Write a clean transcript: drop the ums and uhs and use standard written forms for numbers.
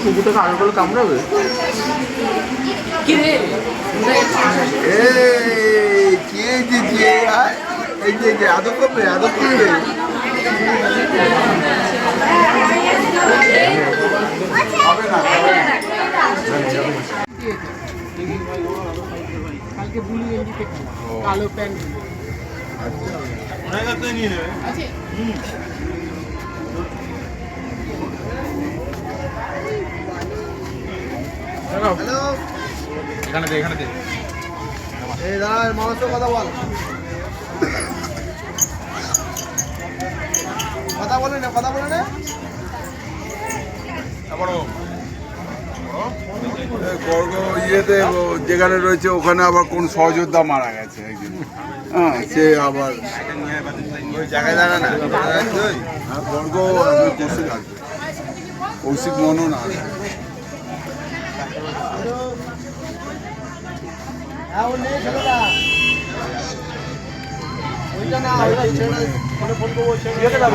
কুকুরটাকে আরো করে কামড়াবে। আদর করবে আদর করবে। কালকে বুলি গেঞ্জিতে কালো প্যান্ট নিয়ে নেবে। হ্যালো, এখানে দে, এখানে দে। এই দাঁড়া মানুষের কথা বল, কথা বলে না, কথা বলে না। গর্গ ইয়েতে যেখানে রয়েছে ওখানে আবার কোন সহযোদ্ধা মারা গেছে একদিন। হ্যাঁ, সে আবার ওই জায়গায় দাঁড়া না, হ্যাঁ, গর্গ কৌশিক আসবে, কৌশিক মনন আসবে। হ্যাঁ, ও নেই ছেলেটা, ওইটা না, ওইটা ছেলেটা ফোন করবো, ছেলেটা